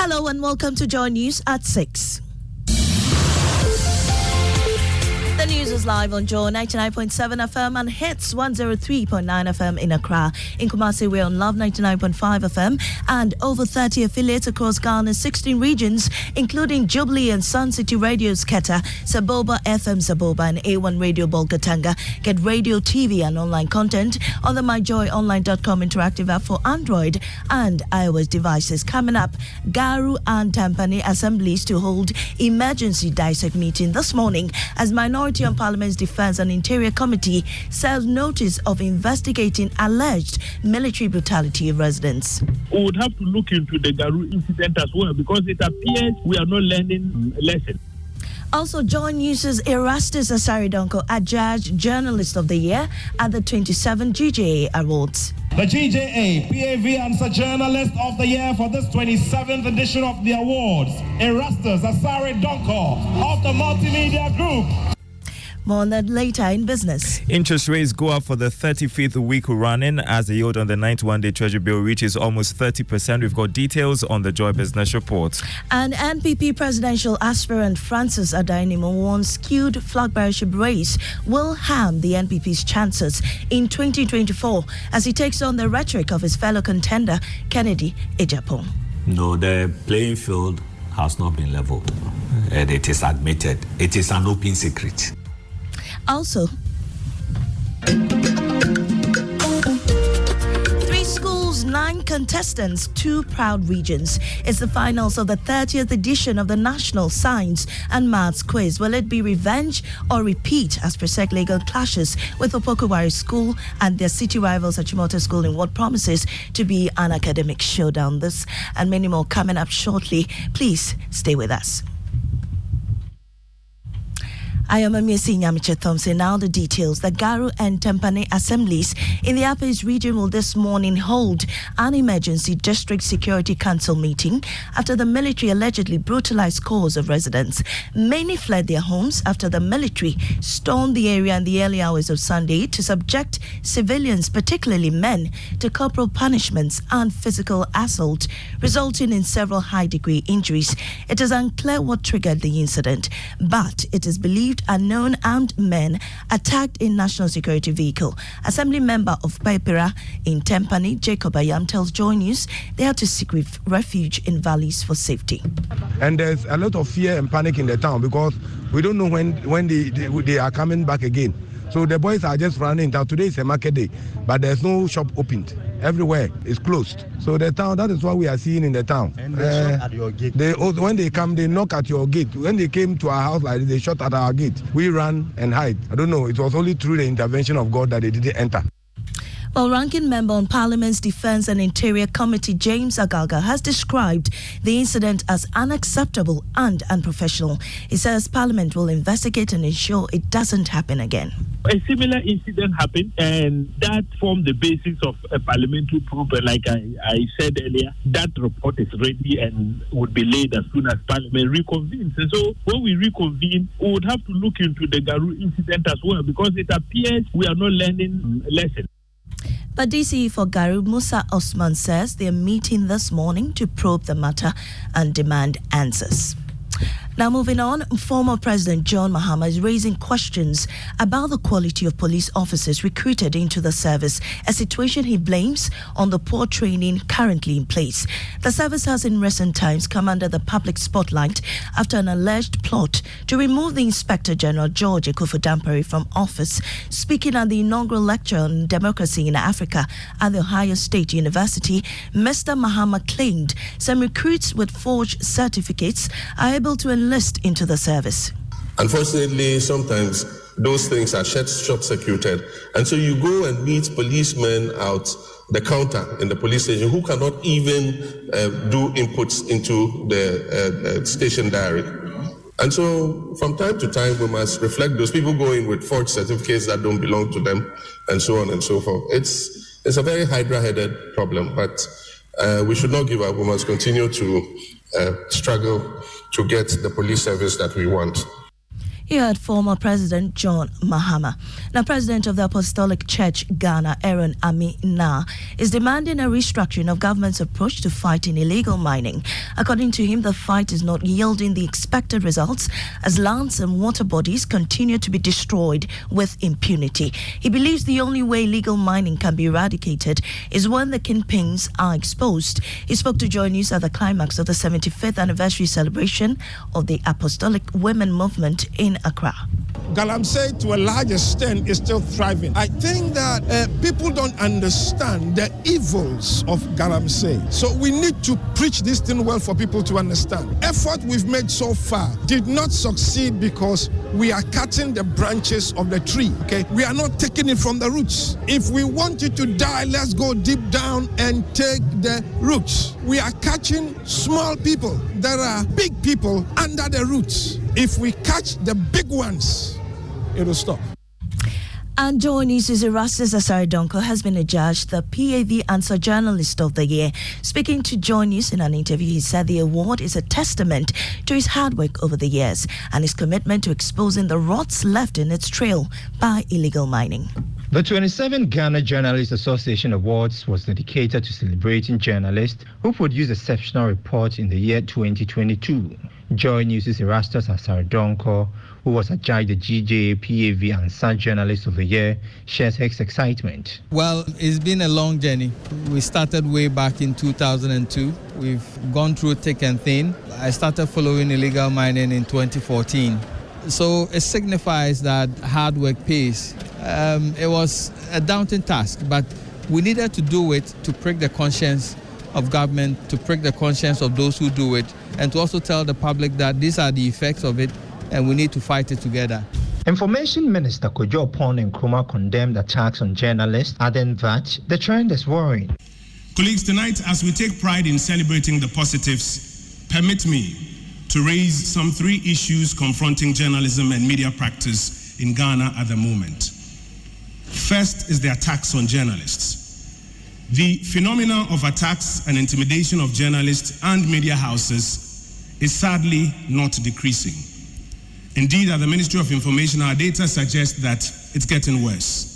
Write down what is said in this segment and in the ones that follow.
Hello and welcome to Joy News at 6. The news is live on Joy 99.7 FM and Hits 103.9 FM in Accra. In Kumasi, we're on Love 99.5 FM and over 30 affiliates across Ghana's 16 regions, including Jubilee and Sun City Radio's Keta, Saboba FM Saboba, and A1 Radio Bolgatanga. Get radio, TV, and online content on the myjoyonline.com interactive app for Android and iOS devices. Coming up, Garu and Tampani assemblies to hold emergency dissect meeting this morning as Minority on Parliament's Defence and Interior Committee serves notice of investigating alleged military brutality of residents. We would have to look into the Garu incident as well because it appears we are not learning lessons. Also, Joy News' Erastus Asari Donko adjudged Journalist of the Year at the 27 GJA Awards. The GJA PAV answer Journalist of the Year for this 27th edition of the awards, Erastus Asari Donko of the Multimedia Group. More on that later in business. Interest rates go up for the 35th week running as the yield on the 91-day Treasury bill reaches almost 30%. We've got details on the Joy Business Report. And NPP presidential aspirant Francis Adainimo warns skewed flag bearership race will harm the NPP's chances in 2024 as he takes on the rhetoric of his fellow contender Kennedy Ejapong. No, the playing field has not been leveled, and it is admitted. It is an open secret. Also, 3 schools, 9 contestants, 2 proud regions. It's the finals of the 30th edition of the National Science and Maths Quiz. Will it be revenge or repeat as Presec Legal clashes with Opokuwari School and their city rivals at Chimoto School in what promises to be an academic showdown? This and many more coming up shortly. Please stay with us. I am Amiesi Nyamiche Thompson. Now the details. The Garu and Tampani assemblies in the Upper East region will this morning hold an emergency district security council meeting after the military allegedly brutalized scores of residents. Many fled their homes after the military stormed the area in the early hours of Sunday to subject civilians, particularly men, to corporal punishments and physical assault, resulting in several high-degree injuries. It is unclear what triggered the incident, but it is believed unknown armed men attacked a national security vehicle. Assembly member of Paipira in Tampani, Jacob Ayam, tells Joy News they had to seek refuge in valleys for safety. And there's a lot of fear and panic in the town because we don't know when they are coming back again. So the boys are just running down. Today is a market day, but there's no shop opened. Everywhere is closed. So the town, that is what we are seeing in the town. And they shot at your gate. When they come, they knock at your gate. When they came to our house like this, they shot at our gate. We ran and hide. I don't know. It was only through the intervention of God that they didn't enter. Well, ranking member on Parliament's Defence and Interior Committee, James Agalga, has described the incident as unacceptable and unprofessional. He says Parliament will investigate and ensure it doesn't happen again. A similar incident happened, and that formed the basis of a parliamentary proof. And like I said earlier, that report is ready and would be laid as soon as Parliament reconvenes. And so when we reconvene, we would have to look into the Garu incident as well because it appears we are not learning lessons. But DCE for Garu, Musa Osman, says they are meeting this morning to probe the matter and demand answers. Now moving on, former President John Mahama is raising questions about the quality of police officers recruited into the service, a situation he blames on the poor training currently in place. The service has in recent times come under the public spotlight after an alleged plot to remove the Inspector General George Ekufu-Dampare from office. Speaking at the inaugural lecture on democracy in Africa at the Ohio State University, Mr. Mahama claimed some recruits with forged certificates are able to enlist into the service. Unfortunately, sometimes those things are short-circuited, and so you go and meet policemen out the counter in the police station who cannot even do inputs into the station diary. And so from time to time, we must reflect those people going with forged certificates that don't belong to them, and so on and so forth. It's a very hydra-headed problem, but we should not give up. We must continue to struggle to get the police service that we want. You heard former President John Mahama. Now, President of the Apostolic Church Ghana, Aaron Amina, is demanding a restructuring of government's approach to fighting illegal mining. According to him, the fight is not yielding the expected results as lands and water bodies continue to be destroyed with impunity. He believes the only way illegal mining can be eradicated is when the kingpins are exposed. He spoke to Joy News at the climax of the 75th anniversary celebration of the Apostolic Women Movement in Accra. Galamsey, to a large extent, is still thriving. I think that people don't understand the evils of Galamsey. So we need to preach this thing well for people to understand. Effort we've made so far did not succeed because we are cutting the branches of the tree, okay? We are not taking it from the roots. If we want it to die, let's go deep down and take the roots. We are catching small people. There are big people under the roots. If we catch the big ones, it will stop. And Joy News' Erastus Asare Donko has been adjudged the PAV Answer Journalist of the Year. Speaking to Joy News in an interview, he said the award is a testament to his hard work over the years and his commitment to exposing the rots left in its trail by illegal mining. The 27th Ghana Journalists Association Awards was dedicated to celebrating journalists who produced exceptional reports in the year 2022. Joy News' Erastus Asare Donko, who was adjudged the GJA PAV and Sun Journalist of the Year, shares his excitement. Well, it's been a long journey. We started way back in 2002. We've gone through thick and thin. I started following illegal mining in 2014. So it signifies that hard work pays. It was a daunting task, but we needed to do it to prick the conscience of government, to prick the conscience of those who do it, and to also tell the public that these are the effects of it and we need to fight it together. Information Minister Kojo Pon Nkrumah condemned attacks on journalists, adding that the trend is worrying. Colleagues, tonight, as we take pride in celebrating the positives, permit me to raise some 3 issues confronting journalism and media practice in Ghana at the moment. First is the attacks on journalists. The phenomena of attacks and intimidation of journalists and media houses is sadly not decreasing. Indeed, at the Ministry of Information, our data suggests that it's getting worse.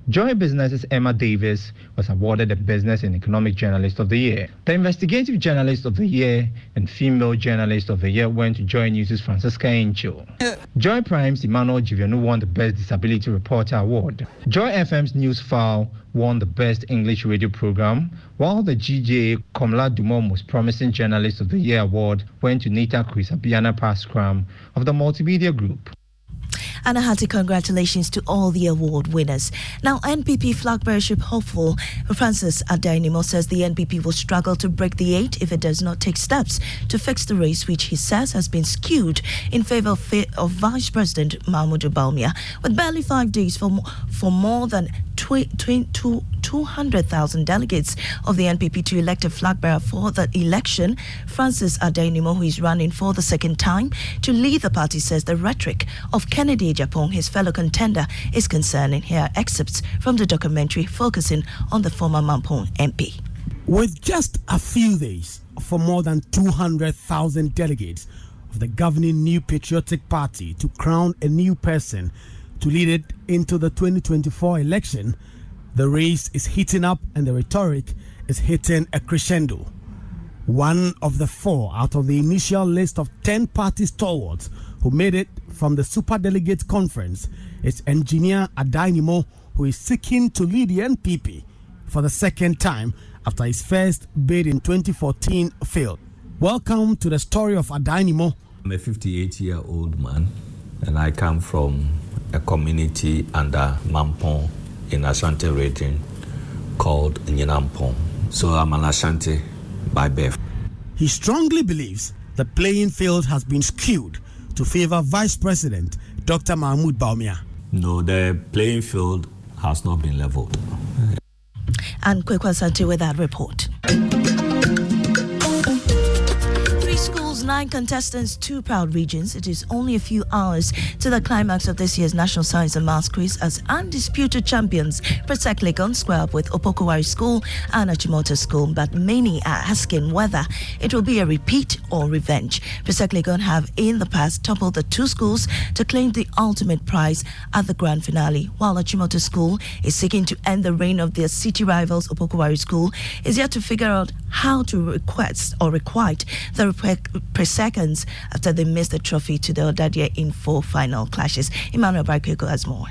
Joy Business's Emma Davis was awarded the Business and Economic Journalist of the Year. The Investigative Journalist of the Year and Female Journalist of the Year went to Joy News' Francisca Angel. Joy Prime's Emmanuel Jivianu won the Best Disability Reporter Award. Joy FM's News File won the Best English Radio Program, while the GJA Komla Dumont Most Promising Journalist of the Year Award went to Nita Chrisabiana Paskram of the Multimedia Group. And a hearty congratulations to all the award winners. Now, NPP flag bearership hopeful Francis Adainimo says the NPP will struggle to break the 8 if it does not take steps to fix the race, which he says has been skewed in favor of Vice President Mahmoud Bawumia. With barely 5 days for more than 200,000 delegates of the NPP to elect a flag bearer for the election, Francis Adainimo, who is running for the second time to lead the party, says the rhetoric of Kennedy Japan, his fellow contender, is concerning. Here are excerpts from the documentary focusing on the former Mampong MP. With just a few days for more than 200,000 delegates of the governing New Patriotic Party to crown a new person to lead it into the 2024 election, the race is heating up and the rhetoric is hitting a crescendo. One of the 4 out of the initial list of 10 party stalwarts who made it from the Superdelegate Conference is Engineer Adainimo, who is seeking to lead the NPP for the second time after his first bid in 2014 failed. Welcome to the story of Adainimo. I'm a 58-year-old man, and I come from a community under Mampong in Ashanti region called Nyinampong. So I'm an Ashanti by birth. He strongly believes the playing field has been skewed to favor Vice President Dr. Mahmoud Bawumia. No, the playing field has not been leveled. And Kwekwa Sante with that report. 3 schools, 9 9 contestants, 2 proud regions. It is only a few hours to the climax of this year's National Science and Maths Quiz as undisputed champions Presec Legon square up with Opokuwari School and Achimota School, but many are asking whether it will be a repeat or revenge. Presec Legon have in the past toppled the 2 schools to claim the ultimate prize at the grand finale, while Achimota School is seeking to end the reign of their city rivals. Opokuwari School is yet to figure out how to request or requite the Presecans after they missed the trophy to the Odadia in 4 final clashes. Emmanuel Barkeko has more.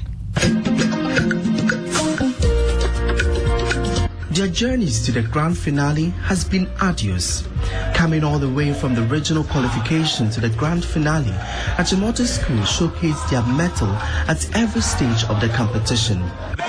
Their journeys to the grand finale has been arduous. Coming all the way from the regional qualification to the grand finale, Achimota School showcased their mettle at every stage of the competition.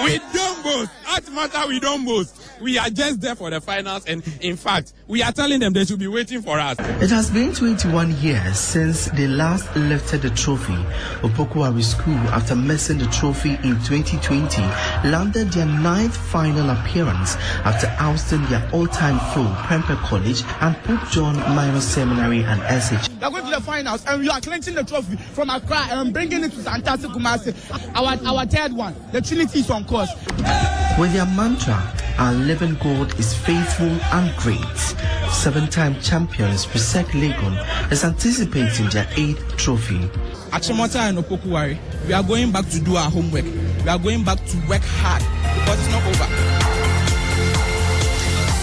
We don't boast. Achimota, we don't boast. We are just there for the finals, and in fact, we are telling them they should be waiting for us. It has been 21 years since they last lifted the trophy. Opokuwari School, after missing the trophy in 2020, landed their 9th final appearance after ousting their all-time foe, Prempeh College and Pope John Minor Seminary and SH. We are going to the finals, and we are clinching the trophy from Accra and bringing it to Santasi Kumasi. Our third one, the Trinity is on course. With their mantra, our living God is faithful and great, 7-time champions Presec Legon is anticipating their 8th trophy. Achimota and Opokuwari, we are going back to do our homework. We are going back to work hard because it's not over.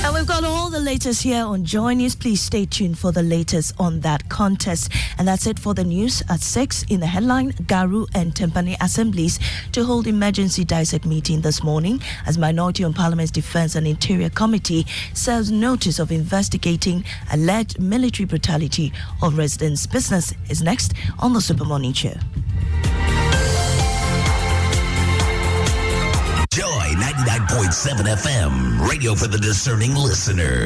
And we've got all the latest here on Joy News. Please stay tuned for the latest on that contest. And that's it for the news at 6. In the headline, Garu and Tempane assemblies to hold emergency dissect meeting this morning as Minority on Parliament's Defence and Interior Committee serves notice of investigating alleged military brutality of residents. Business is next on the Super Morning Show. Joy 99.7 FM, radio for the discerning listener.